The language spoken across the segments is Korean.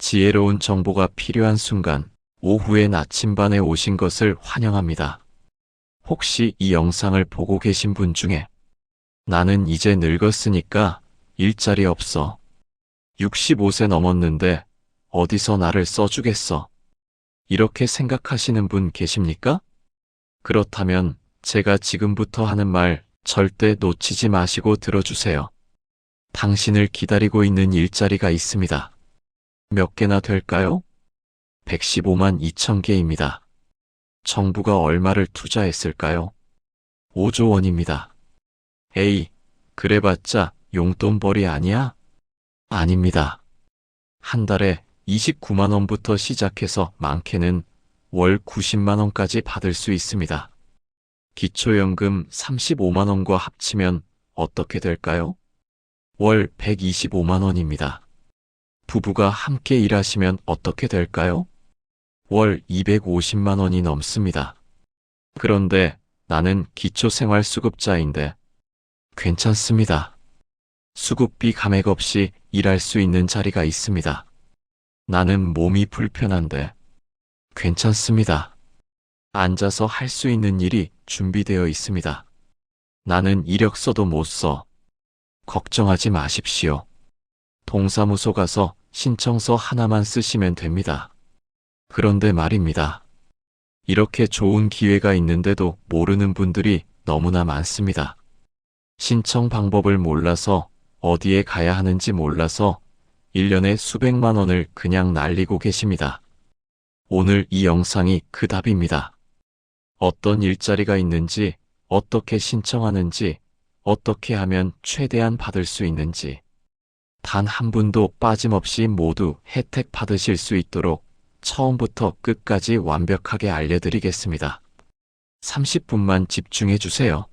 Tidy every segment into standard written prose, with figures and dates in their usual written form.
지혜로운 정보가 필요한 순간, 오후의 나침반에 오신 것을 환영합니다. 혹시 이 영상을 보고 계신 분 중에 나는 이제 늙었으니까 일자리 없어. 65세 넘었는데 어디서 나를 써주겠어. 이렇게 생각하시는 분 계십니까? 그렇다면 제가 지금부터 하는 말 절대 놓치지 마시고 들어주세요. 당신을 기다리고 있는 일자리가 있습니다. 몇 개나 될까요? 115만 2천 개입니다. 정부가 얼마를 투자했을까요? 5조 원입니다. 에이, 그래봤자 용돈벌이 아니야? 아닙니다. 한 달에 29만 원부터 시작해서 많게는 월 90만 원까지 받을 수 있습니다. 기초연금 35만 원과 합치면 어떻게 될까요? 월 125만 원입니다. 부부가 함께 일하시면 어떻게 될까요? 월 250만 원이 넘습니다. 그런데 나는 기초생활수급자인데 괜찮습니다. 수급비 감액 없이 일할 수 있는 자리가 있습니다. 나는 몸이 불편한데 괜찮습니다. 앉아서 할 수 있는 일이 준비되어 있습니다. 나는 이력서도 못 써. 걱정하지 마십시오. 동사무소 가서 신청서 하나만 쓰시면 됩니다. 그런데 말입니다. 이렇게 좋은 기회가 있는데도 모르는 분들이 너무나 많습니다. 신청 방법을 몰라서 어디에 가야 하는지 몰라서 1년에 수백만 원을 그냥 날리고 계십니다. 오늘 이 영상이 그 답입니다. 어떤 일자리가 있는지, 어떻게 신청하는지, 어떻게 하면 최대한 받을 수 있는지, 단 한 분도 빠짐없이 모두 혜택 받으실 수 있도록 처음부터 끝까지 완벽하게 알려드리겠습니다. 30분만 집중해 주세요.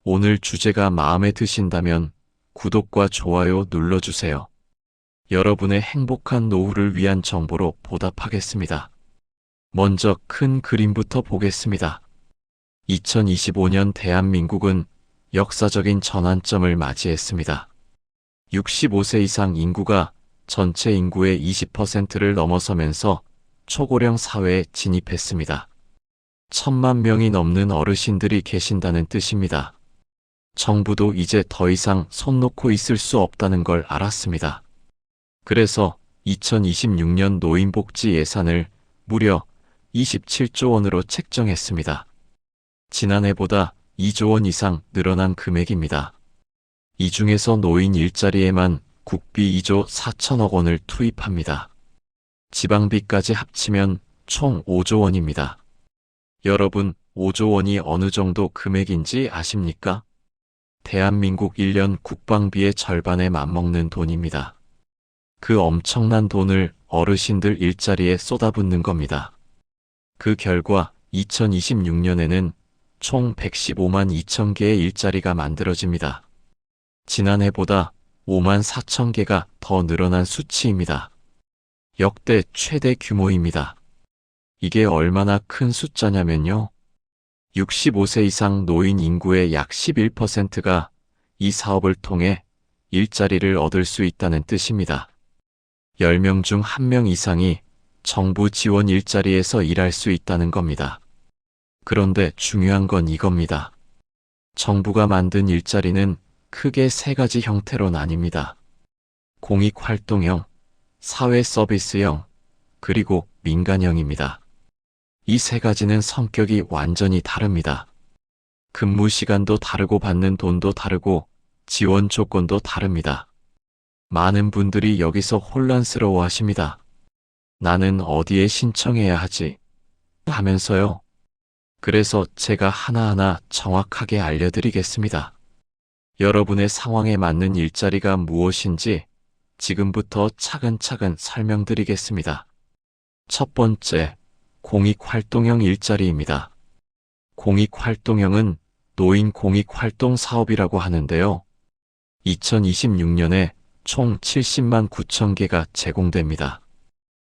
오늘 주제가 마음에 드신다면 구독과 좋아요 눌러주세요. 여러분의 행복한 노후를 위한 정보로 보답하겠습니다. 먼저 큰 그림부터 보겠습니다. 2025년 대한민국은 역사적인 전환점을 맞이했습니다. 65세 이상 인구가 전체 인구의 20%를 넘어서면서 초고령 사회에 진입했습니다. 1,000만 명이 넘는 어르신들이 계신다는 뜻입니다. 정부도 이제 더 이상 손 놓고 있을 수 없다는 걸 알았습니다. 그래서 2026년 노인복지 예산을 무려 27조 원으로 책정했습니다. 지난해보다 2조 원 이상 늘어난 금액입니다. 이 중에서 노인 일자리에만 국비 2조 4천억 원을 투입합니다. 지방비까지 합치면 총 5조 원입니다. 여러분, 5조 원이 어느 정도 금액인지 아십니까? 대한민국 1년 국방비의 절반에 맞먹는 돈입니다. 그 엄청난 돈을 어르신들 일자리에 쏟아붓는 겁니다. 그 결과 2026년에는 총 115만 2천 개의 일자리가 만들어집니다. 지난해보다 5만 4천 개가 더 늘어난 수치입니다. 역대 최대 규모입니다. 이게 얼마나 큰 숫자냐면요. 65세 이상 노인 인구의 약 11%가 이 사업을 통해 일자리를 얻을 수 있다는 뜻입니다. 10명 중 1명 이상이 정부 지원 일자리에서 일할 수 있다는 겁니다. 그런데 중요한 건 이겁니다. 정부가 만든 일자리는 크게 세 가지 형태로 나뉩니다. 공익활동형, 사회서비스형, 그리고 민간형입니다. 이 세 가지는 성격이 완전히 다릅니다. 근무 시간도 다르고 받는 돈도 다르고 지원 조건도 다릅니다. 많은 분들이 여기서 혼란스러워 하십니다. 나는 어디에 신청해야 하지? 하면서요. 그래서 제가 하나하나 정확하게 알려드리겠습니다. 여러분의 상황에 맞는 일자리가 무엇인지 지금부터 차근차근 설명드리겠습니다. 첫 번째, 공익활동형 일자리입니다. 공익활동형은 노인 공익활동 사업이라고 하는데요. 2026년에 총 70만 9천 개가 제공됩니다.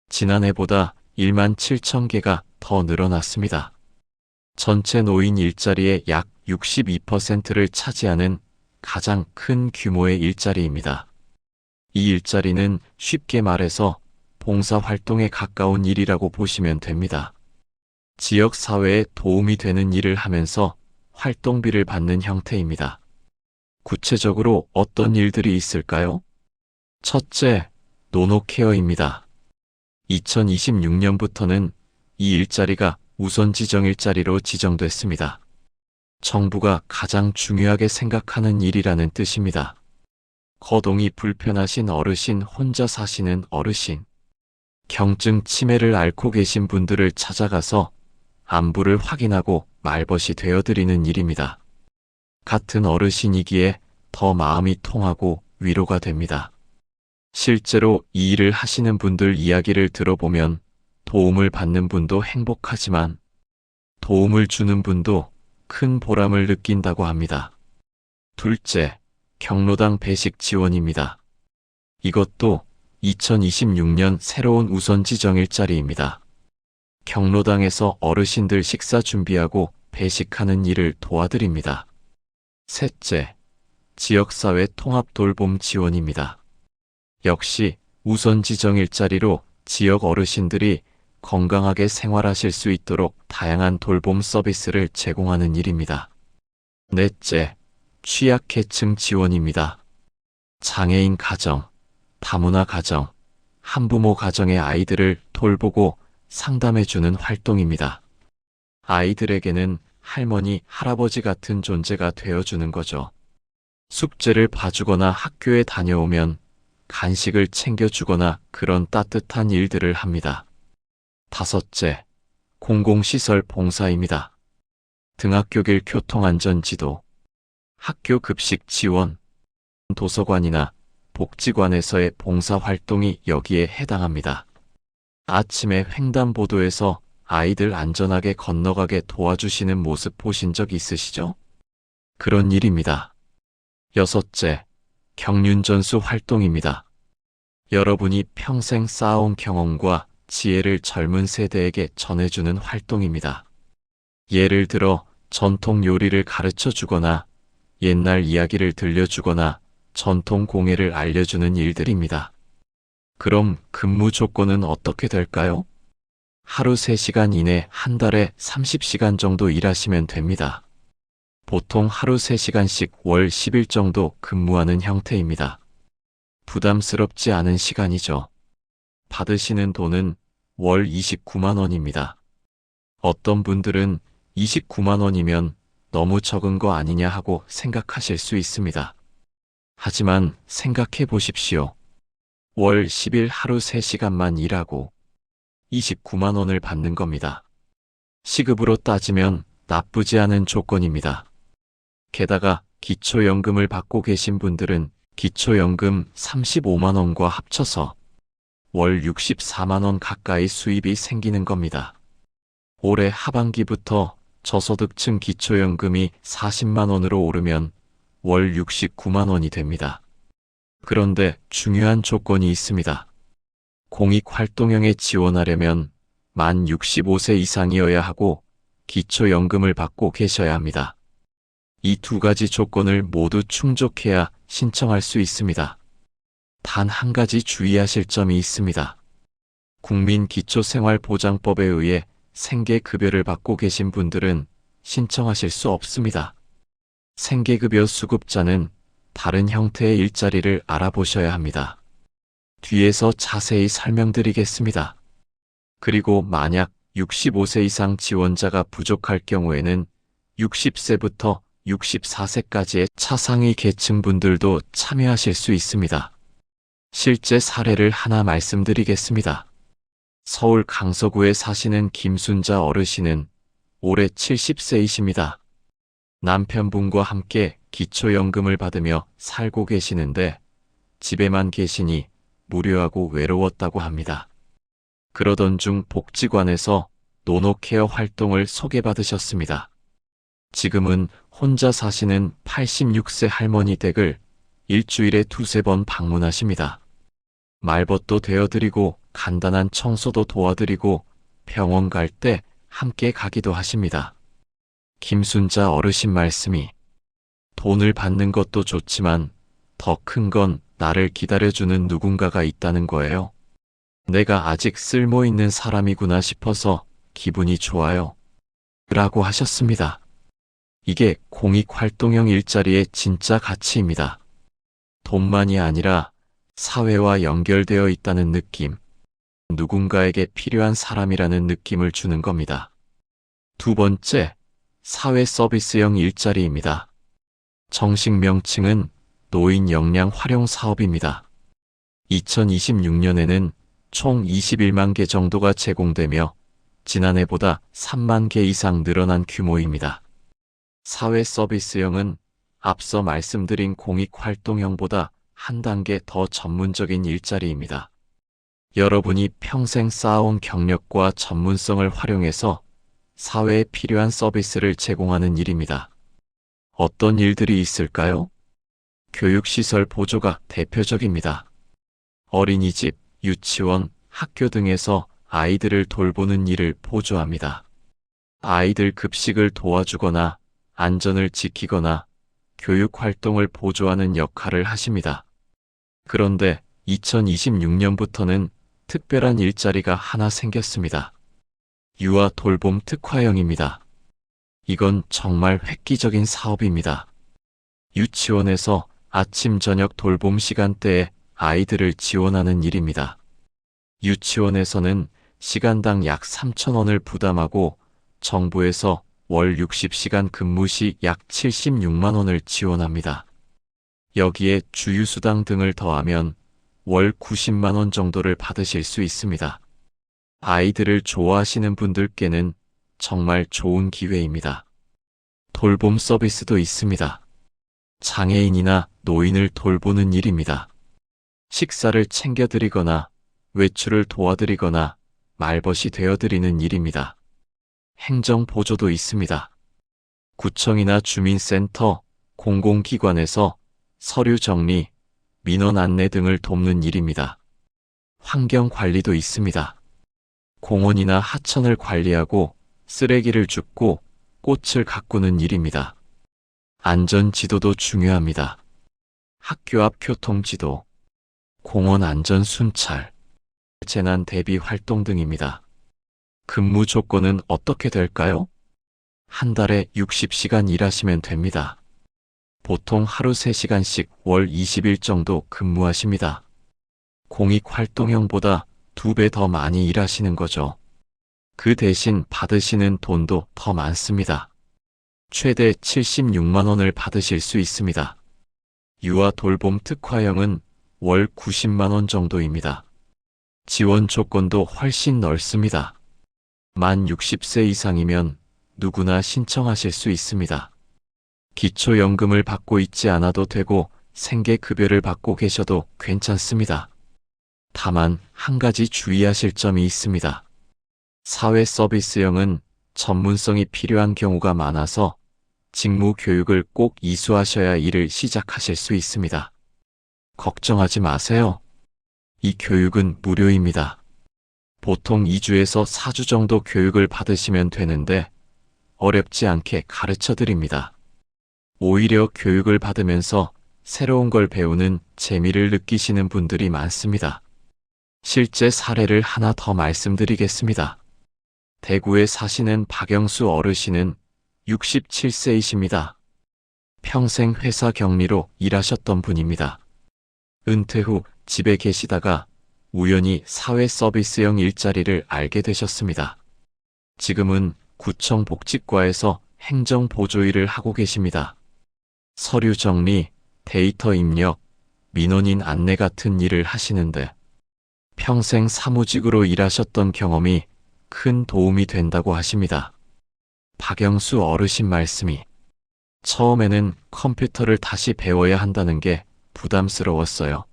지난해보다 1만 7천 개가 더 늘어났습니다. 전체 노인 일자리의 약 62%를 차지하는 가장 큰 규모의 일자리입니다. 이 일자리는 쉽게 말해서 봉사활동에 가까운 일이라고 보시면 됩니다. 지역 사회에 도움이 되는 일을 하면서 활동비를 받는 형태입니다. 구체적으로 어떤 일들이 있을까요? 첫째, 노노케어입니다. 2026년부터는 이 일자리가 우선 지정 일자리로 지정됐습니다. 정부가 가장 중요하게 생각하는 일이라는 뜻입니다. 거동이 불편하신 어르신, 혼자 사시는 어르신, 경증 치매를 앓고 계신 분들을 찾아가서 안부를 확인하고 말벗이 되어드리는 일입니다. 같은 어르신이기에 더 마음이 통하고 위로가 됩니다. 실제로 이 일을 하시는 분들 이야기를 들어보면 도움을 받는 분도 행복하지만 도움을 주는 분도 큰 보람을 느낀다고 합니다. 둘째, 경로당 배식 지원입니다. 이것도 2026년 새로운 우선 지정 일자리입니다. 경로당에서 어르신들 식사 준비하고 배식하는 일을 도와드립니다. 셋째, 지역사회 통합 돌봄 지원입니다. 역시 우선 지정 일자리로 지역 어르신들이 건강하게 생활하실 수 있도록 다양한 돌봄 서비스를 제공하는 일입니다. 넷째, 취약계층 지원입니다. 장애인 가정, 다문화 가정, 한부모 가정의 아이들을 돌보고 상담해주는 활동입니다. 아이들에게는 할머니, 할아버지 같은 존재가 되어주는 거죠. 숙제를 봐주거나 학교에 다녀오면 간식을 챙겨주거나 그런 따뜻한 일들을 합니다. 다섯째, 공공시설 봉사입니다. 등하굣길 교통안전지도, 학교 급식 지원, 도서관이나 복지관에서의 봉사활동이 여기에 해당합니다. 아침에 횡단보도에서 아이들 안전하게 건너가게 도와주시는 모습 보신 적 있으시죠? 그런 일입니다. 여섯째, 경륜전수 활동입니다. 여러분이 평생 쌓아온 경험과 지혜를 젊은 세대에게 전해주는 활동입니다. 예를 들어 전통 요리를 가르쳐 주거나 옛날 이야기를 들려주거나 전통 공예를 알려주는 일들입니다. 그럼 근무 조건은 어떻게 될까요? 하루 3시간 이내 한 달에 30시간 정도 일하시면 됩니다. 보통 하루 3시간씩 월 10일 정도 근무하는 형태입니다. 부담스럽지 않은 시간이죠. 받으시는 돈은 월 29만 원입니다. 어떤 분들은 29만 원이면 너무 적은 거 아니냐 하고 생각하실 수 있습니다. 하지만 생각해 보십시오. 월 10일 하루 3시간만 일하고 29만 원을 받는 겁니다. 시급으로 따지면 나쁘지 않은 조건입니다. 게다가 기초연금을 받고 계신 분들은 기초연금 35만 원과 합쳐서 월 64만 원 가까이 수입이 생기는 겁니다. 올해 하반기부터 저소득층 기초연금이 40만 원으로 오르면 월 69만 원이 됩니다. 그런데 중요한 조건이 있습니다. 공익활동형에 지원하려면 만 65세 이상이어야 하고 기초연금을 받고 계셔야 합니다. 이 두 가지 조건을 모두 충족해야 신청할 수 있습니다. 단 한 가지 주의하실 점이 있습니다. 국민기초생활보장법에 의해 생계급여를 받고 계신 분들은 신청하실 수 없습니다. 생계급여 수급자는 다른 형태의 일자리를 알아보셔야 합니다. 뒤에서 자세히 설명드리겠습니다. 그리고 만약 65세 이상 지원자가 부족할 경우에는 60세부터 64세까지의 차상위 계층분들도 참여하실 수 있습니다. 실제 사례를 하나 말씀드리겠습니다. 서울 강서구에 사시는 김순자 어르신은 올해 70세이십니다. 남편분과 함께 기초연금을 받으며 살고 계시는데 집에만 계시니 무료하고 외로웠다고 합니다. 그러던 중 복지관에서 노노케어 활동을 소개받으셨습니다. 지금은 혼자 사시는 86세 할머니 댁을 일주일에 2~3번 방문하십니다. 말벗도 되어드리고 간단한 청소도 도와드리고 병원 갈 때 함께 가기도 하십니다. 김순자 어르신 말씀이 돈을 받는 것도 좋지만 더 큰 건 나를 기다려주는 누군가가 있다는 거예요. 내가 아직 쓸모 있는 사람이구나 싶어서 기분이 좋아요. 라고 하셨습니다. 이게 공익활동형 일자리의 진짜 가치입니다. 돈만이 아니라 사회와 연결되어 있다는 느낌, 누군가에게 필요한 사람이라는 느낌을 주는 겁니다. 두 번째, 사회 서비스형 일자리입니다. 정식 명칭은 노인 역량 활용 사업입니다. 2026년에는 총 21만 개 정도가 제공되며 지난해보다 3만 개 이상 늘어난 규모입니다. 사회 서비스형은 앞서 말씀드린 공익활동형보다 한 단계 더 전문적인 일자리입니다. 여러분이 평생 쌓아온 경력과 전문성을 활용해서 사회에 필요한 서비스를 제공하는 일입니다. 어떤 일들이 있을까요? 교육시설 보조가 대표적입니다. 어린이집, 유치원, 학교 등에서 아이들을 돌보는 일을 보조합니다. 아이들 급식을 도와주거나 안전을 지키거나 교육활동을 보조하는 역할을 하십니다. 그런데 2026년부터는 특별한 일자리가 하나 생겼습니다. 유아 돌봄 특화형입니다. 이건 정말 획기적인 사업입니다. 유치원에서 아침 저녁 돌봄 시간대에 아이들을 지원하는 일입니다. 유치원에서는 시간당 약 3,000원을 부담하고 정부에서 월 60시간 근무 시 약 76만 원을 지원합니다. 여기에 주유수당 등을 더하면 월 90만 원 정도를 받으실 수 있습니다. 아이들을 좋아하시는 분들께는 정말 좋은 기회입니다. 돌봄 서비스도 있습니다. 장애인이나 노인을 돌보는 일입니다. 식사를 챙겨드리거나 외출을 도와드리거나 말벗이 되어드리는 일입니다. 행정 보조도 있습니다. 구청이나 주민센터, 공공기관에서 서류 정리, 민원 안내 등을 돕는 일입니다. 환경 관리도 있습니다. 공원이나 하천을 관리하고 쓰레기를 줍고 꽃을 가꾸는 일입니다. 안전 지도도 중요합니다. 학교 앞 교통 지도, 공원 안전 순찰, 재난 대비 활동 등입니다. 근무 조건은 어떻게 될까요? 한 달에 60시간 일하시면 됩니다. 보통 하루 3시간씩 월 20일 정도 근무하십니다. 공익활동형보다 2배 더 많이 일하시는 거죠. 그 대신 받으시는 돈도 더 많습니다. 최대 76만 원을 받으실 수 있습니다. 유아 돌봄 특화형은 월 90만 원 정도입니다. 지원 조건도 훨씬 넓습니다. 만 60세 이상이면 누구나 신청하실 수 있습니다. 기초연금을 받고 있지 않아도 되고 생계급여를 받고 계셔도 괜찮습니다. 다만 한 가지 주의하실 점이 있습니다. 사회 서비스형은 전문성이 필요한 경우가 많아서 직무 교육을 꼭 이수하셔야 일을 시작하실 수 있습니다. 걱정하지 마세요. 이 교육은 무료입니다. 보통 2주에서 4주 정도 교육을 받으시면 되는데 어렵지 않게 가르쳐 드립니다. 오히려 교육을 받으면서 새로운 걸 배우는 재미를 느끼시는 분들이 많습니다. 실제 사례를 하나 더 말씀드리겠습니다. 대구에 사시는 박영수 어르신은 67세이십니다. 평생 회사 격리로 일하셨던 분입니다. 은퇴 후 집에 계시다가 우연히 사회 서비스형 일자리를 알게 되셨습니다. 지금은 구청 복지과에서 행정 보조 일을 하고 계십니다. 서류 정리, 데이터 입력, 민원인 안내 같은 일을 하시는데 평생 사무직으로 일하셨던 경험이 큰 도움이 된다고 하십니다. 박영수 어르신 말씀이 처음에는 컴퓨터를 다시 배워야 한다는 게 부담스러웠어요.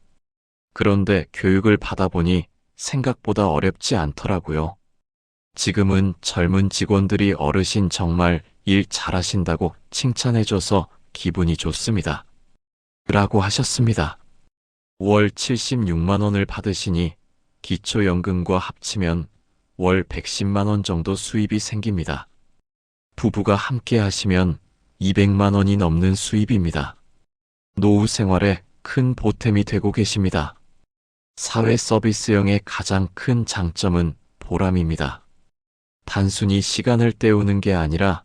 그런데 교육을 받아보니 생각보다 어렵지 않더라고요. 지금은 젊은 직원들이 어르신 정말 일 잘하신다고 칭찬해줘서 기분이 좋습니다. 라고 하셨습니다. 월 76만 원을 받으시니 기초연금과 합치면 월 110만 원 정도 수입이 생깁니다. 부부가 함께 하시면 200만 원이 넘는 수입입니다. 노후 생활에 큰 보탬이 되고 계십니다. 사회 서비스형의 가장 큰 장점은 보람입니다. 단순히 시간을 때우는 게 아니라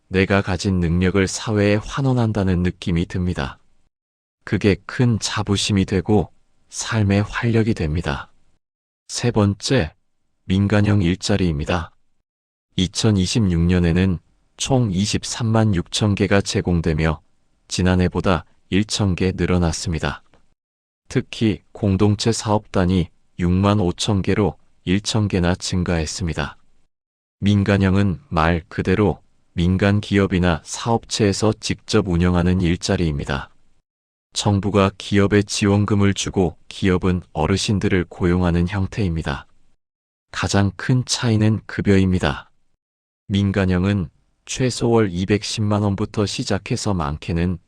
내가 가진 능력을 사회에 환원한다는 느낌이 듭니다. 그게 큰 자부심이 되고 삶의 활력이 됩니다. 세 번째, 민간형 일자리입니다. 2026년에는 총 23만 6천 개가 제공되며 지난해보다 1천 개 늘어났습니다. 특히 공동체 사업단이 6만 5천 개로 1천 개나 증가했습니다. 민간형은 말 그대로 민간 기업이나 사업체에서 직접 운영하는 일자리입니다. 정부가 기업에 지원금을 주고 기업은 어르신들을 고용하는 형태입니다. 가장 큰 차이는 급여입니다. 민간형은 최소 월 210만 원부터 시작해서 많게는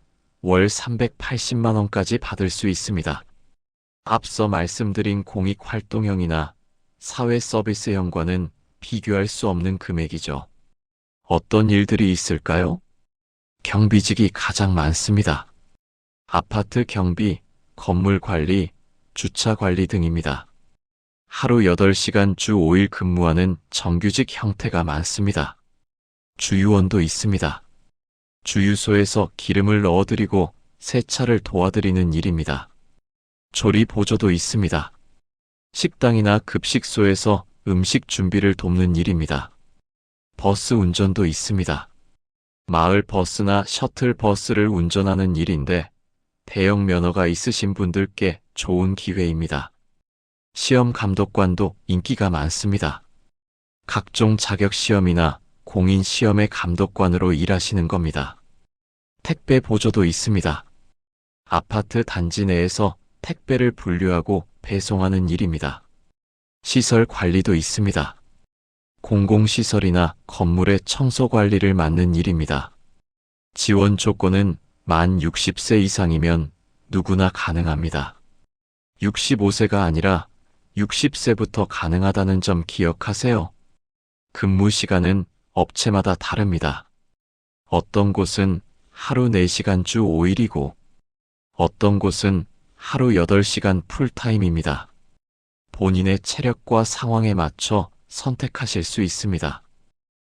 월 380만 원까지 받을 수 있습니다. 앞서 말씀드린 공익활동형이나 사회서비스형과는 비교할 수 없는 금액이죠. 어떤 일들이 있을까요? 경비직이 가장 많습니다. 아파트 경비, 건물 관리, 주차 관리 등입니다. 하루 8시간 주 5일 근무하는 정규직 형태가 많습니다. 주유원도 있습니다. 주유소에서 기름을 넣어드리고 세차를 도와드리는 일입니다. 조리 보조도 있습니다. 식당이나 급식소에서 음식 준비를 돕는 일입니다. 버스 운전도 있습니다. 마을 버스나 셔틀 버스를 운전하는 일인데 대형 면허가 있으신 분들께 좋은 기회입니다. 시험 감독관도 인기가 많습니다. 각종 자격 시험이나 공인 시험의 감독관으로 일하시는 겁니다. 택배 보조도 있습니다. 아파트 단지 내에서 택배를 분류하고 배송하는 일입니다. 시설 관리도 있습니다. 공공시설이나 건물의 청소 관리를 맡는 일입니다. 지원 조건은 만 60세 이상이면 누구나 가능합니다. 65세가 아니라 60세부터 가능하다는 점 기억하세요. 근무 시간은 업체마다 다릅니다. 어떤 곳은 하루 4시간 주 5일이고 어떤 곳은 하루 8시간 풀타임입니다. 본인의 체력과 상황에 맞춰 선택하실 수 있습니다.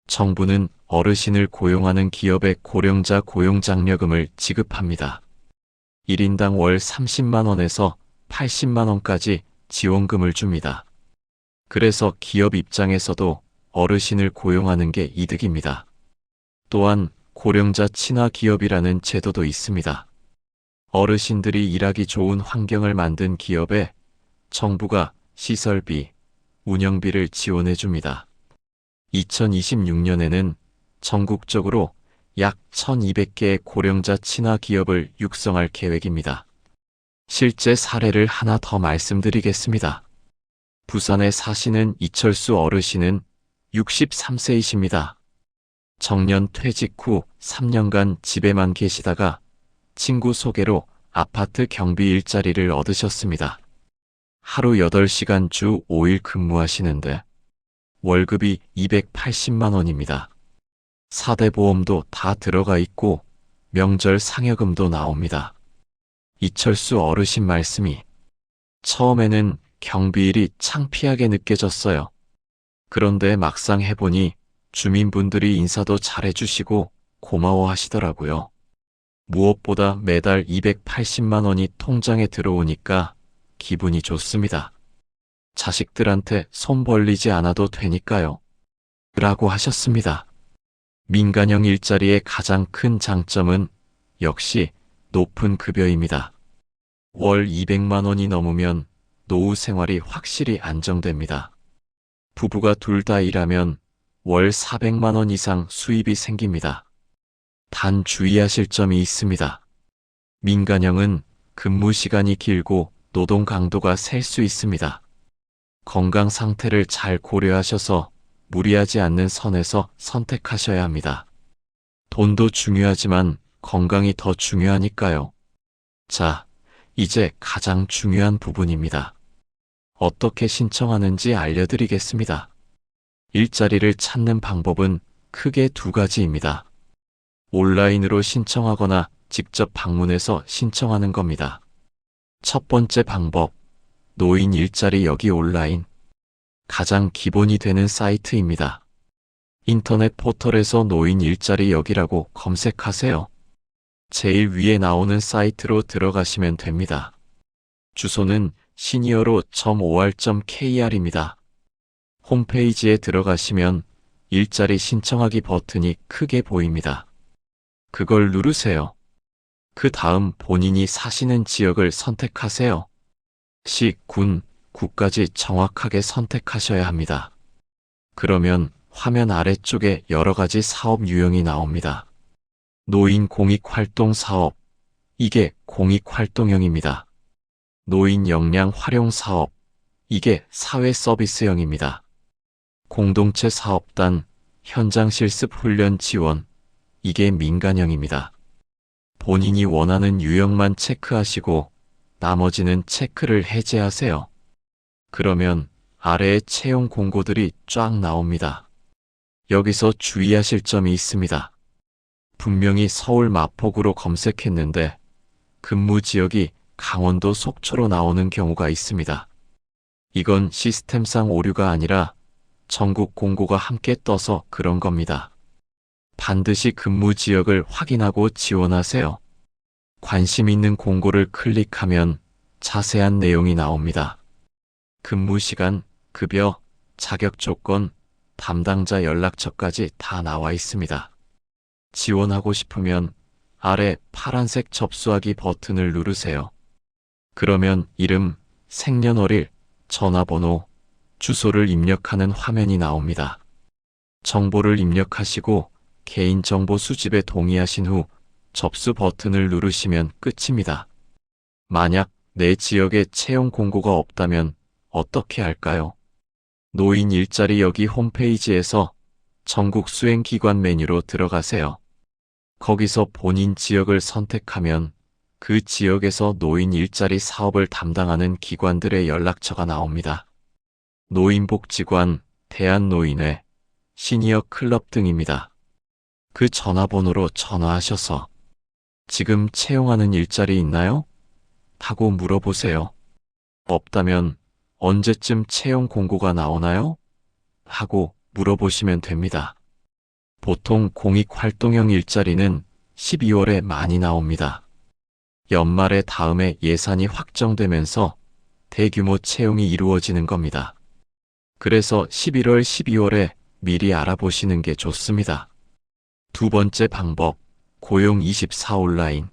정부는 어르신을 고용하는 기업에 고령자 고용장려금을 지급합니다. 1인당 월 30만 원에서 80만 원까지 지원금을 줍니다. 그래서 기업 입장에서도 어르신을 고용하는 게 이득입니다. 또한 고령자 친화 기업이라는 제도도 있습니다. 어르신들이 일하기 좋은 환경을 만든 기업에 정부가 시설비, 운영비를 지원해 줍니다. 2026년에는 전국적으로 약 1200개의 고령자 친화 기업을 육성할 계획입니다. 실제 사례를 하나 더 말씀드리겠습니다. 부산에 사시는 이철수 어르신은 63세이십니다. 정년 퇴직 후 3년간 집에만 계시다가 친구 소개로 아파트 경비 일자리를 얻으셨습니다. 하루 8시간 주 5일 근무하시는데 월급이 280만 원입니다. 4대 보험도 다 들어가 있고 명절 상여금도 나옵니다. 이철수 어르신 말씀이 처음에는 경비일이 창피하게 느껴졌어요. 그런데 막상 해보니 주민분들이 인사도 잘해주시고 고마워하시더라고요. 무엇보다 매달 280만 원이 통장에 들어오니까 기분이 좋습니다. 자식들한테 손 벌리지 않아도 되니까요. 라고 하셨습니다. 민간형 일자리의 가장 큰 장점은 역시 높은 급여입니다. 월 200만 원이 넘으면 노후 생활이 확실히 안정됩니다. 부부가 둘 다 일하면 월 400만 원 이상 수입이 생깁니다. 단 주의하실 점이 있습니다. 민간형은 근무 시간이 길고 노동 강도가 셀 수 있습니다. 건강 상태를 잘 고려하셔서 무리하지 않는 선에서 선택하셔야 합니다. 돈도 중요하지만 건강이 더 중요하니까요. 자, 이제 가장 중요한 부분입니다. 어떻게 신청하는지 알려드리겠습니다. 일자리를 찾는 방법은 크게 두 가지입니다. 온라인으로 신청하거나 직접 방문해서 신청하는 겁니다. 첫 번째 방법, 노인 일자리 여기 온라인. 가장 기본이 되는 사이트입니다. 인터넷 포털에서 노인 일자리 여기라고 검색하세요. 제일 위에 나오는 사이트로 들어가시면 됩니다. 주소는 senior.or.kr입니다. 홈페이지에 들어가시면 일자리 신청하기 버튼이 크게 보입니다. 그걸 누르세요. 그 다음 본인이 사시는 지역을 선택하세요. 시, 군, 구까지 정확하게 선택하셔야 합니다. 그러면 화면 아래쪽에 여러 가지 사업 유형이 나옵니다. 노인 공익활동 사업, 이게 공익활동형입니다. 노인 역량 활용 사업, 이게 사회 서비스형입니다. 공동체 사업단, 현장 실습 훈련 지원, 이게 민간형입니다. 본인이 원하는 유형만 체크하시고 나머지는 체크를 해제하세요. 그러면 아래에 채용 공고들이 쫙 나옵니다. 여기서 주의하실 점이 있습니다. 분명히 서울 마포구로 검색했는데 근무 지역이 강원도 속초로 나오는 경우가 있습니다. 이건 시스템상 오류가 아니라 전국 공고가 함께 떠서 그런 겁니다. 반드시 근무 지역을 확인하고 지원하세요. 관심 있는 공고를 클릭하면 자세한 내용이 나옵니다. 근무 시간, 급여, 자격 조건, 담당자 연락처까지 다 나와 있습니다. 지원하고 싶으면 아래 파란색 접수하기 버튼을 누르세요. 그러면 이름, 생년월일, 전화번호, 주소를 입력하는 화면이 나옵니다. 정보를 입력하시고 개인정보 수집에 동의하신 후 접수 버튼을 누르시면 끝입니다. 만약 내 지역에 채용 공고가 없다면 어떻게 할까요? 노인 일자리 여기 홈페이지에서 전국 수행기관 메뉴로 들어가세요. 거기서 본인 지역을 선택하면 그 지역에서 노인 일자리 사업을 담당하는 기관들의 연락처가 나옵니다. 노인복지관, 대한노인회, 시니어 클럽 등입니다. 그 전화번호로 전화하셔서 지금 채용하는 일자리 있나요? 하고 물어보세요. 없다면 언제쯤 채용 공고가 나오나요? 하고 물어보시면 됩니다. 보통 공익활동형 일자리는 12월에 많이 나옵니다. 연말에 다음에 예산이 확정되면서 대규모 채용이 이루어지는 겁니다. 그래서 11월, 12월에 미리 알아보시는 게 좋습니다. 두 번째 방법, 고용24 온라인.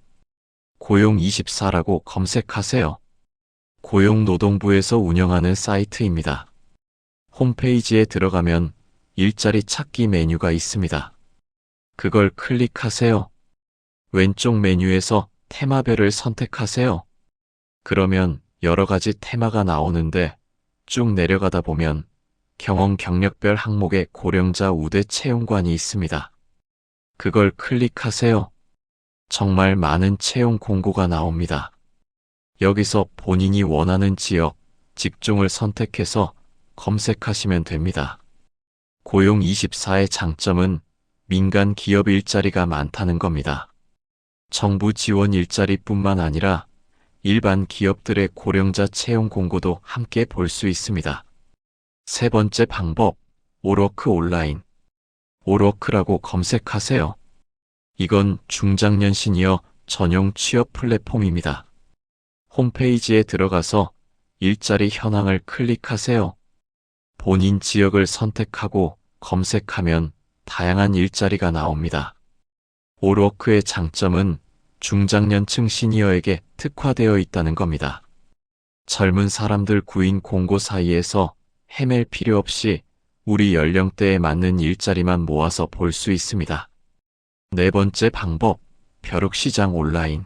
고용24라고 검색하세요. 고용노동부에서 운영하는 사이트입니다. 홈페이지에 들어가면 일자리 찾기 메뉴가 있습니다. 그걸 클릭하세요. 왼쪽 메뉴에서 테마별을 선택하세요. 그러면 여러 가지 테마가 나오는데 쭉 내려가다 보면 경험 경력별 항목에 고령자 우대 채용관이 있습니다. 그걸 클릭하세요. 정말 많은 채용 공고가 나옵니다. 여기서 본인이 원하는 지역, 직종을 선택해서 검색하시면 됩니다. 고용24의 장점은 민간 기업 일자리가 많다는 겁니다. 정부 지원 일자리뿐만 아니라 일반 기업들의 고령자 채용 공고도 함께 볼 수 있습니다. 세 번째 방법, 오워크 온라인. 오워크라고 검색하세요. 이건 중장년 시니어 전용 취업 플랫폼입니다. 홈페이지에 들어가서 일자리 현황을 클릭하세요. 본인 지역을 선택하고 검색하면 다양한 일자리가 나옵니다. 오워크의 장점은 중장년층 시니어에게 특화되어 있다는 겁니다. 젊은 사람들 구인 공고 사이에서 헤맬 필요 없이 우리 연령대에 맞는 일자리만 모아서 볼 수 있습니다. 네 번째 방법, 벼룩시장 온라인.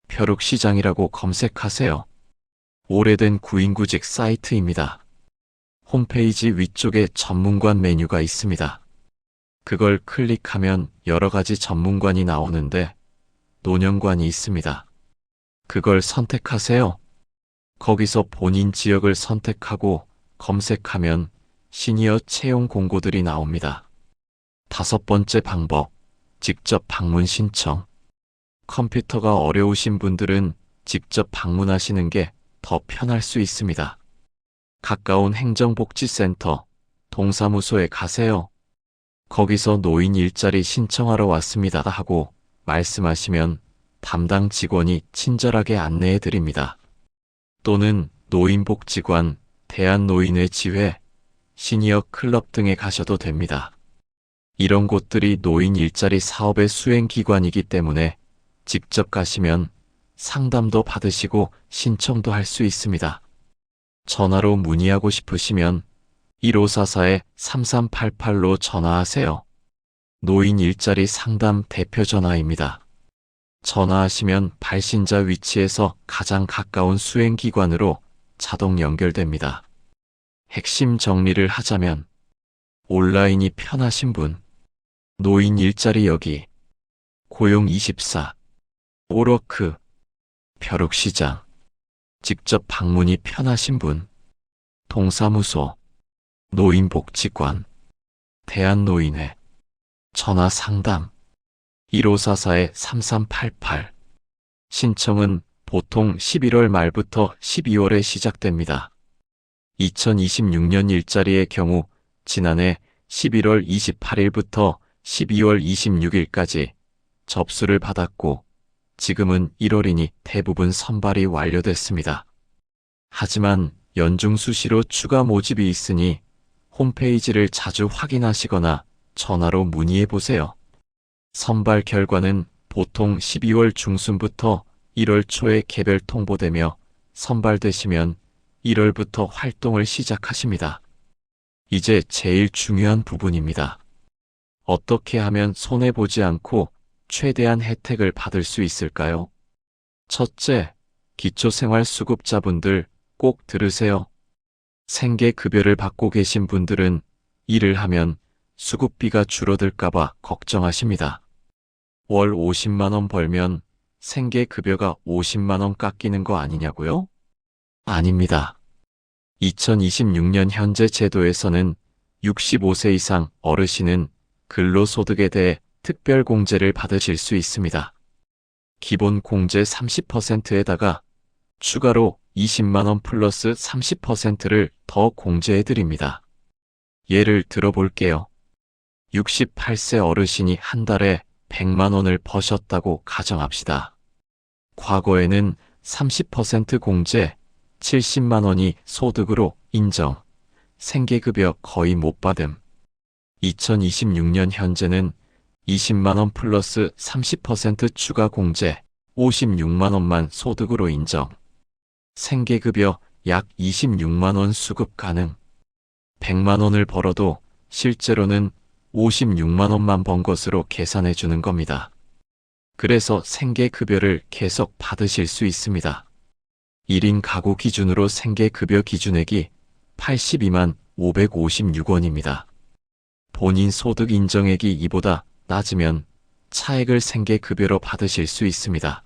벼룩시장이라고 검색하세요. 오래된 구인구직 사이트입니다. 홈페이지 위쪽에 전문관 메뉴가 있습니다. 그걸 클릭하면 여러 가지 전문관이 나오는데 노년관이 있습니다. 그걸 선택하세요. 거기서 본인 지역을 선택하고 검색하면 시니어 채용 공고들이 나옵니다. 다섯 번째 방법, 직접 방문 신청. 컴퓨터가 어려우신 분들은 직접 방문하시는 게 더 편할 수 있습니다. 가까운 행정복지센터, 동사무소에 가세요. 거기서 노인 일자리 신청하러 왔습니다 하고 말씀하시면 담당 직원이 친절하게 안내해 드립니다. 또는 노인복지관, 대한노인회 지회, 시니어 클럽 등에 가셔도 됩니다. 이런 곳들이 노인 일자리 사업의 수행기관이기 때문에 직접 가시면 상담도 받으시고 신청도 할 수 있습니다. 전화로 문의하고 싶으시면 1544-3388로 전화하세요. 노인 일자리 상담 대표 전화입니다. 전화하시면 발신자 위치에서 가장 가까운 수행기관으로 자동 연결됩니다. 핵심 정리를 하자면 온라인이 편하신 분, 노인 일자리 여기, 고용24, 오워크, 벼룩시장, 직접 방문이 편하신 분, 동사무소, 노인복지관, 대한노인회, 전화 상담, 1544-3388. 신청은 보통 11월 말부터 12월에 시작됩니다. 2026년 일자리의 경우 지난해 11월 28일부터 12월 26일까지 접수를 받았고 지금은 1월이니 대부분 선발이 완료됐습니다. 하지만 연중 수시로 추가 모집이 있으니 홈페이지를 자주 확인하시거나 전화로 문의해 보세요. 선발 결과는 보통 12월 중순부터 1월 초에 개별 통보되며 선발되시면 1월부터 활동을 시작하십니다. 이제 제일 중요한 부분입니다. 어떻게 하면 손해보지 않고 최대한 혜택을 받을 수 있을까요? 첫째, 기초생활수급자분들 꼭 들으세요. 생계급여를 받고 계신 분들은 일을 하면 수급비가 줄어들까봐 걱정하십니다. 월 50만원 벌면 생계급여가 50만원 깎이는 거 아니냐고요? 아닙니다. 2026년 현재 제도에서는 65세 이상 어르신은 근로소득에 대해 특별공제를 받으실 수 있습니다. 기본 공제 30%에다가 추가로 20만원 플러스 30%를 더 공제해 드립니다. 예를 들어 볼게요. 68세 어르신이 한 달에 100만원을 버셨다고 가정합시다. 과거에는 30% 공제, 70만원이 소득으로 인정, 생계급여 거의 못 받음. 2026년 현재는 20만원 플러스 30% 추가 공제, 56만원만 소득으로 인정. 생계급여 약 26만원 수급 가능. 100만원을 벌어도 실제로는 56만원만 번 것으로 계산해 주는 겁니다. 그래서 생계급여를 계속 받으실 수 있습니다. 1인 가구 기준으로 생계급여 기준액이 82만 556원입니다. 본인 소득 인정액이 이보다 낮으면 차액을 생계급여로 받으실 수 있습니다.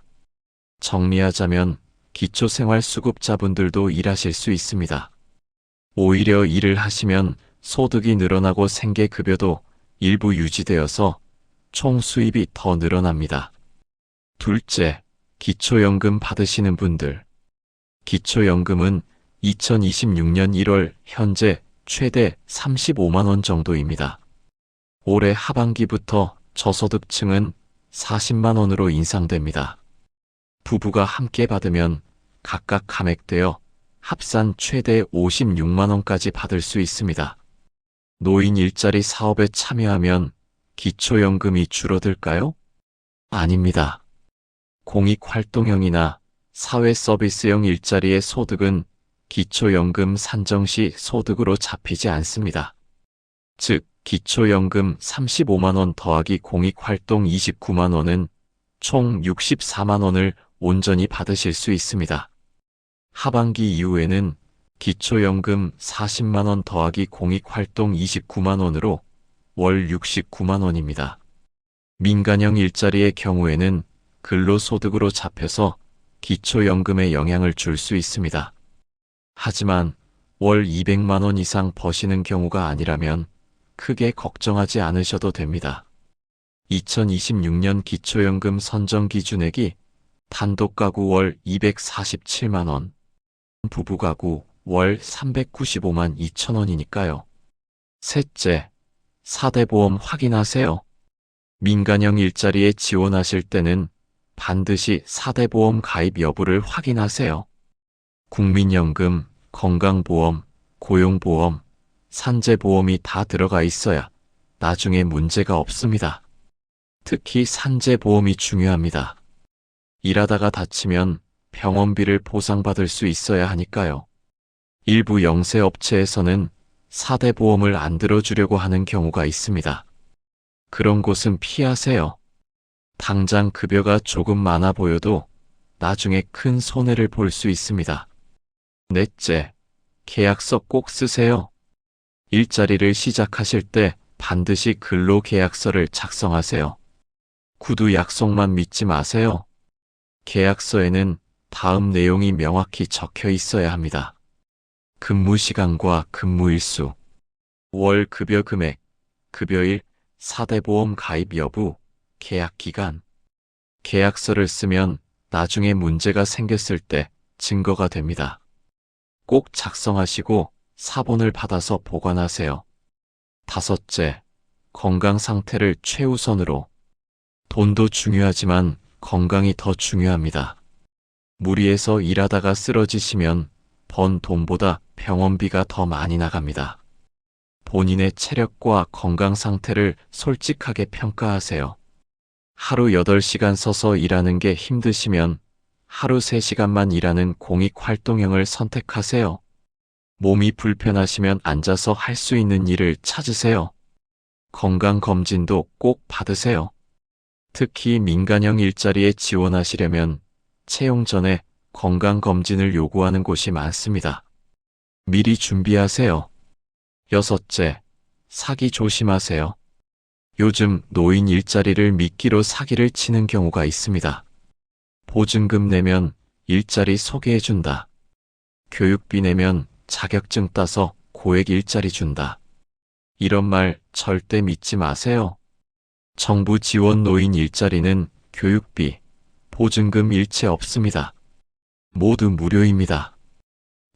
정리하자면 기초생활수급자분들도 일하실 수 있습니다. 오히려 일을 하시면 소득이 늘어나고 생계급여도 일부 유지되어서 총 수입이 더 늘어납니다. 둘째, 기초연금 받으시는 분들. 기초연금은 2026년 1월 현재 최대 35만원 정도입니다. 올해 하반기부터 저소득층은 40만원으로 인상됩니다. 부부가 함께 받으면 각각 감액되어 합산 최대 56만원까지 받을 수 있습니다. 노인 일자리 사업에 참여하면 기초연금이 줄어들까요? 아닙니다. 공익활동형이나 사회서비스형 일자리의 소득은 기초연금 산정 시 소득으로 잡히지 않습니다. 즉, 기초연금 35만원 더하기 공익활동 29만원은 총 64만원을 온전히 받으실 수 있습니다. 하반기 이후에는 기초연금 40만원 더하기 공익활동 29만원으로 월 69만원입니다. 민간형 일자리의 경우에는 근로소득으로 잡혀서 기초연금에 영향을 줄 수 있습니다. 하지만 월 200만원 이상 버시는 경우가 아니라면 크게 걱정하지 않으셔도 됩니다. 2026년 기초연금 선정 기준액이 단독 가구 월 247만원, 부부가구 월 395만 2천 원이니까요. 셋째, 4대 보험 확인하세요. 민간형 일자리에 지원하실 때는 반드시 4대 보험 가입 여부를 확인하세요. 국민연금, 건강보험, 고용보험, 산재보험이 다 들어가 있어야 나중에 문제가 없습니다. 특히 산재보험이 중요합니다. 일하다가 다치면 병원비를 보상받을 수 있어야 하니까요. 일부 영세업체에서는 4대 보험을 안 들어주려고 하는 경우가 있습니다. 그런 곳은 피하세요. 당장 급여가 조금 많아 보여도 나중에 큰 손해를 볼 수 있습니다. 넷째, 계약서 꼭 쓰세요. 일자리를 시작하실 때 반드시 근로계약서를 작성하세요. 구두 약속만 믿지 마세요. 계약서에는 다음 내용이 명확히 적혀 있어야 합니다. 근무 시간과 근무 일수, 월 급여 금액, 급여일, 4대 보험 가입 여부, 계약 기간. 계약서를 쓰면 나중에 문제가 생겼을 때 증거가 됩니다. 꼭 작성하시고 사본을 받아서 보관하세요. 다섯째, 건강 상태를 최우선으로. 돈도 중요하지만 건강이 더 중요합니다. 무리해서 일하다가 쓰러지시면 번 돈보다 병원비가 더 많이 나갑니다. 본인의 체력과 건강 상태를 솔직하게 평가하세요. 하루 8시간 서서 일하는 게 힘드시면 하루 3시간만 일하는 공익활동형을 선택하세요. 몸이 불편하시면 앉아서 할 수 있는 일을 찾으세요. 건강검진도 꼭 받으세요. 특히 민간형 일자리에 지원하시려면 채용 전에 건강검진을 요구하는 곳이 많습니다. 미리 준비하세요. 여섯째, 사기 조심하세요. 요즘 노인 일자리를 미끼로 사기를 치는 경우가 있습니다. 보증금 내면 일자리 소개해준다. 교육비 내면 자격증 따서 고액 일자리 준다. 이런 말 절대 믿지 마세요. 정부 지원 노인 일자리는 교육비, 보증금 일체 없습니다. 모두 무료입니다.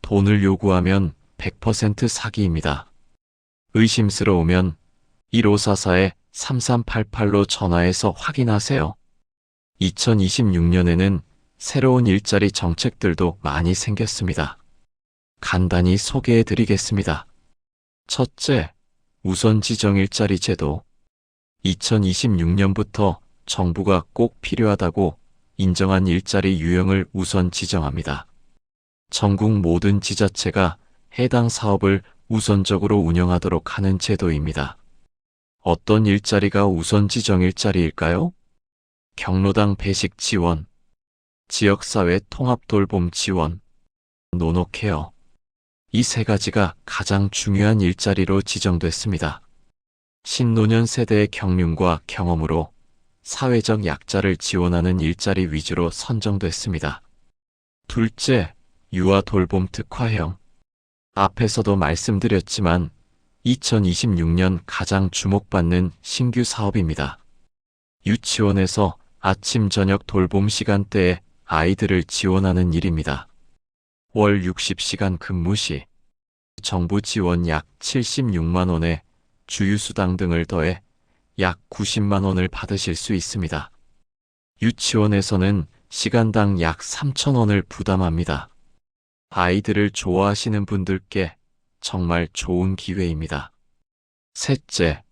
돈을 요구하면 100% 사기입니다. 의심스러우면 1544-3388로 전화해서 확인하세요. 2026년에는 새로운 일자리 정책들도 많이 생겼습니다. 간단히 소개해 드리겠습니다. 첫째, 우선 지정 일자리 제도. 2026년부터 정부가 꼭 필요하다고 인정한 일자리 유형을 우선 지정합니다. 전국 모든 지자체가 해당 사업을 우선적으로 운영하도록 하는 제도입니다. 어떤 일자리가 우선 지정 일자리일까요? 경로당 배식 지원, 지역사회 통합 돌봄 지원, 노노케어. 이 세 가지가 가장 중요한 일자리로 지정됐습니다. 신노년 세대의 경륜과 경험으로 사회적 약자를 지원하는 일자리 위주로 선정됐습니다. 둘째, 유아 돌봄 특화형. 앞에서도 말씀드렸지만 2026년 가장 주목받는 신규 사업입니다. 유치원에서 아침 저녁 돌봄 시간대에 아이들을 지원하는 일입니다. 월 60시간 근무 시 정부 지원 약 76만 원에 주유수당 등을 더해 약 90만 원을 받으실 수 있습니다. 유치원에서는 시간당 약 3천 원을 부담합니다. 아이들을 좋아하시는 분들께 정말 좋은 기회입니다. 셋째,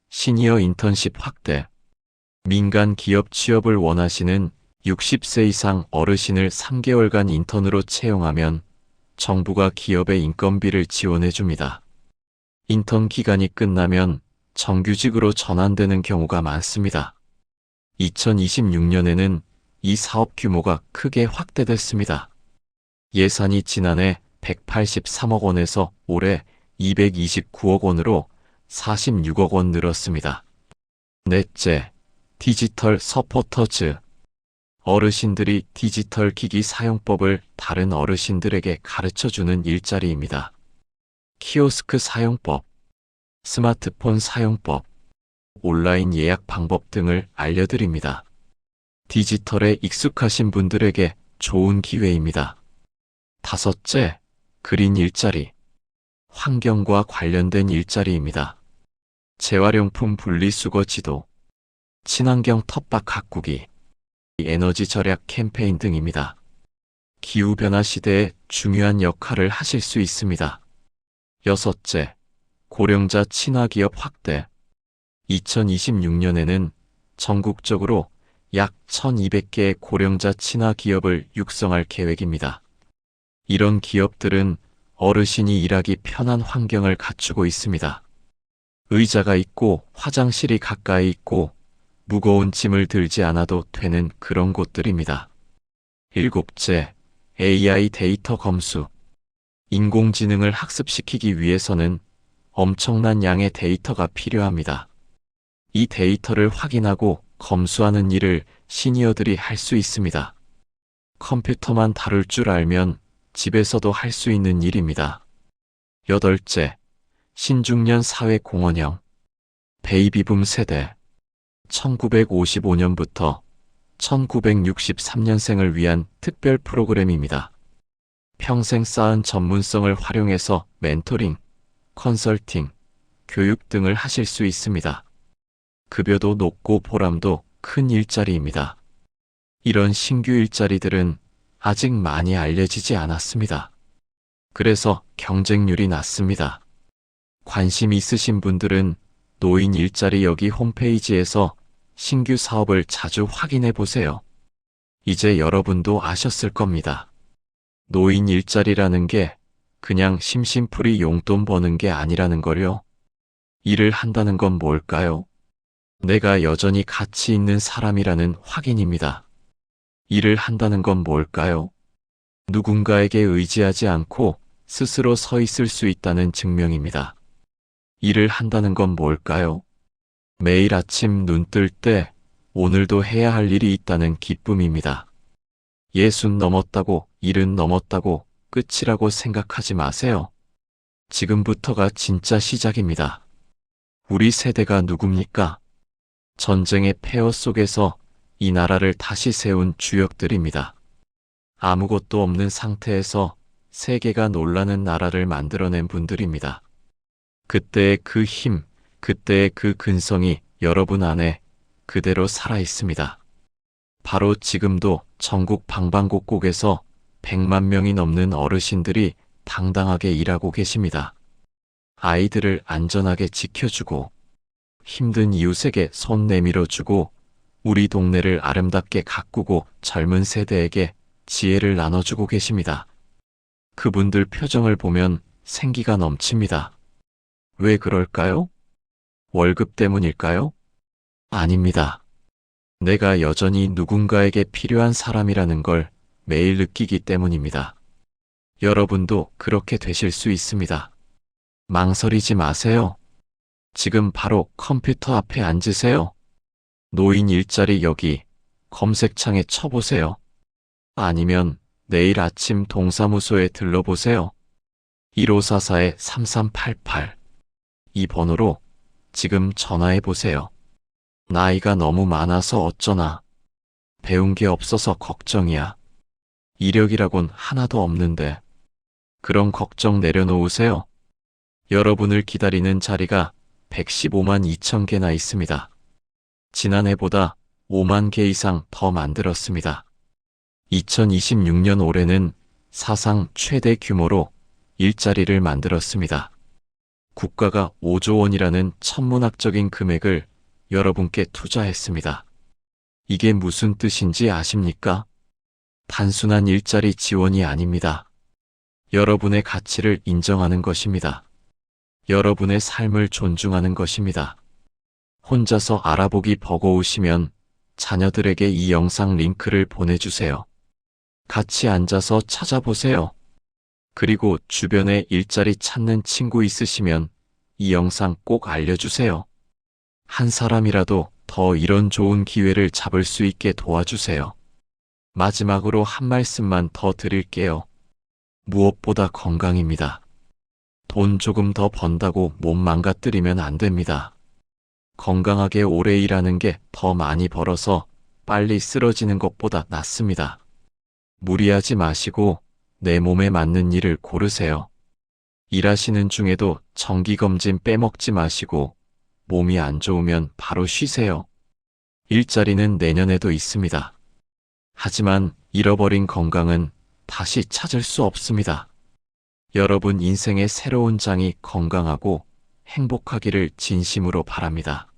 시니어 인턴십 확대. 민간 기업 취업을 원하시는 60세 이상 어르신을 3개월간 인턴으로 채용하면 정부가 기업의 인건비를 지원해 줍니다. 인턴 기간이 끝나면 정규직으로 전환되는 경우가 많습니다. 2026년에는 이 사업 규모가 크게 확대됐습니다. 예산이 지난해 183억 원에서 올해 229억 원으로 46억 원 늘었습니다. 넷째, 디지털 서포터즈. 어르신들이 디지털 기기 사용법을 다른 어르신들에게 가르쳐주는 일자리입니다. 키오스크 사용법, 스마트폰 사용법, 온라인 예약 방법 등을 알려드립니다. 디지털에 익숙하신 분들에게 좋은 기회입니다. 5째, 그린 일자리. 환경과 관련된 일자리입니다. 재활용품 분리수거 지도, 친환경 텃밭 가꾸기, 에너지 절약 캠페인 등입니다. 기후변화 시대에 중요한 역할을 하실 수 있습니다. 6째, 고령자 친화기업 확대. 2026년에는 전국적으로 약 1200개의 고령자 친화기업을 육성할 계획입니다. 이런 기업들은 어르신이 일하기 편한 환경을 갖추고 있습니다. 의자가 있고 화장실이 가까이 있고 무거운 짐을 들지 않아도 되는 그런 곳들입니다. 7째, AI 데이터 검수. 인공지능을 학습시키기 위해서는 엄청난 양의 데이터가 필요합니다. 이 데이터를 확인하고 검수하는 일을 시니어들이 할 수 있습니다. 컴퓨터만 다룰 줄 알면 집에서도 할 수 있는 일입니다. 8째, 신중년 사회 공헌형. 베이비붐 세대. 1955년부터 1963년생을 위한 특별 프로그램입니다. 평생 쌓은 전문성을 활용해서 멘토링, 컨설팅, 교육 등을 하실 수 있습니다. 급여도 높고 보람도 큰 일자리입니다. 이런 신규 일자리들은 아직 많이 알려지지 않았습니다. 그래서 경쟁률이 낮습니다. 관심 있으신 분들은 노인 일자리 여기 홈페이지에서 신규 사업을 자주 확인해 보세요. 이제 여러분도 아셨을 겁니다. 노인 일자리라는 게 그냥 심심풀이 용돈 버는 게 아니라는 걸요. 일을 한다는 건 뭘까요? 내가 여전히 가치 있는 사람이라는 확인입니다. 일을 한다는 건 뭘까요? 누군가에게 의지하지 않고 스스로 서 있을 수 있다는 증명입니다. 일을 한다는 건 뭘까요? 매일 아침 눈 뜰 때 오늘도 해야 할 일이 있다는 기쁨입니다. 60 넘었다고, 70 넘었다고 끝이라고 생각하지 마세요. 지금부터가 진짜 시작입니다. 우리 세대가 누굽니까? 전쟁의 폐허 속에서 이 나라를 다시 세운 주역들입니다. 아무것도 없는 상태에서 세계가 놀라는 나라를 만들어낸 분들입니다. 그때의 그 힘, 그때의 그 근성이 여러분 안에 그대로 살아 있습니다. 바로 지금도 전국 방방곡곡에서 100만 명이 넘는 어르신들이 당당하게 일하고 계십니다. 아이들을 안전하게 지켜주고 힘든 이웃에게 손 내밀어주고 우리 동네를 아름답게 가꾸고 젊은 세대에게 지혜를 나눠주고 계십니다. 그분들 표정을 보면 생기가 넘칩니다. 왜 그럴까요? 월급 때문일까요? 아닙니다. 내가 여전히 누군가에게 필요한 사람이라는 걸 매일 느끼기 때문입니다. 여러분도 그렇게 되실 수 있습니다. 망설이지 마세요. 지금 바로 컴퓨터 앞에 앉으세요. 노인 일자리 여기 검색창에 쳐보세요. 아니면 내일 아침 동사무소에 들러보세요. 1544-3388 이 번호로 지금 전화해보세요. 나이가 너무 많아서 어쩌나. 배운 게 없어서 걱정이야. 이력이라곤 하나도 없는데. 그런 걱정 내려놓으세요. 여러분을 기다리는 자리가 115만 2천 개나 있습니다. 지난해보다 5만 개 이상 더 만들었습니다. 2026년 올해는 사상 최대 규모로 일자리를 만들었습니다. 국가가 5조 원이라는 천문학적인 금액을 여러분께 투자했습니다. 이게 무슨 뜻인지 아십니까? 단순한 일자리 지원이 아닙니다. 여러분의 가치를 인정하는 것입니다. 여러분의 삶을 존중하는 것입니다. 혼자서 알아보기 버거우시면 자녀들에게 이 영상 링크를 보내주세요. 같이 앉아서 찾아보세요. 그리고 주변에 일자리 찾는 친구 있으시면 이 영상 꼭 알려주세요. 한 사람이라도 더 이런 좋은 기회를 잡을 수 있게 도와주세요. 마지막으로 한 말씀만 더 드릴게요. 무엇보다 건강입니다. 돈 조금 더 번다고 몸 망가뜨리면 안 됩니다. 건강하게 오래 일하는 게 더 많이 벌어서 빨리 쓰러지는 것보다 낫습니다. 무리하지 마시고 내 몸에 맞는 일을 고르세요. 일하시는 중에도 정기검진 빼먹지 마시고 몸이 안 좋으면 바로 쉬세요. 일자리는 내년에도 있습니다. 하지만 잃어버린 건강은 다시 찾을 수 없습니다. 여러분 인생의 새로운 장이 건강하고 행복하기를 진심으로 바랍니다.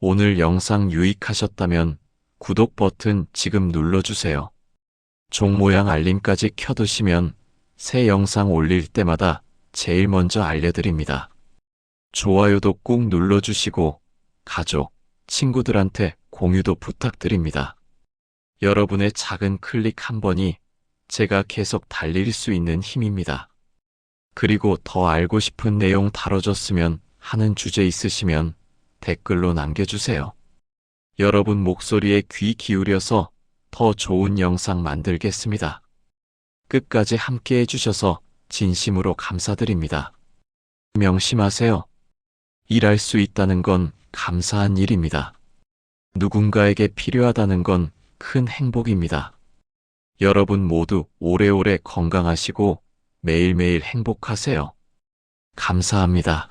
오늘 영상 유익하셨다면 구독 버튼 지금 눌러주세요. 종 모양 알림까지 켜두시면 새 영상 올릴 때마다 제일 먼저 알려드립니다. 좋아요도 꾹 눌러주시고 가족, 친구들한테 공유도 부탁드립니다. 여러분의 작은 클릭 한 번이 제가 계속 달릴 수 있는 힘입니다. 그리고 더 알고 싶은 내용 다뤄줬으면 하는 주제 있으시면 댓글로 남겨주세요. 여러분 목소리에 귀 기울여서 더 좋은 영상 만들겠습니다. 끝까지 함께 해주셔서 진심으로 감사드립니다. 명심하세요. 일할 수 있다는 건 감사한 일입니다. 누군가에게 필요하다는 건 큰 행복입니다. 여러분 모두 오래오래 건강하시고 매일매일 행복하세요. 감사합니다.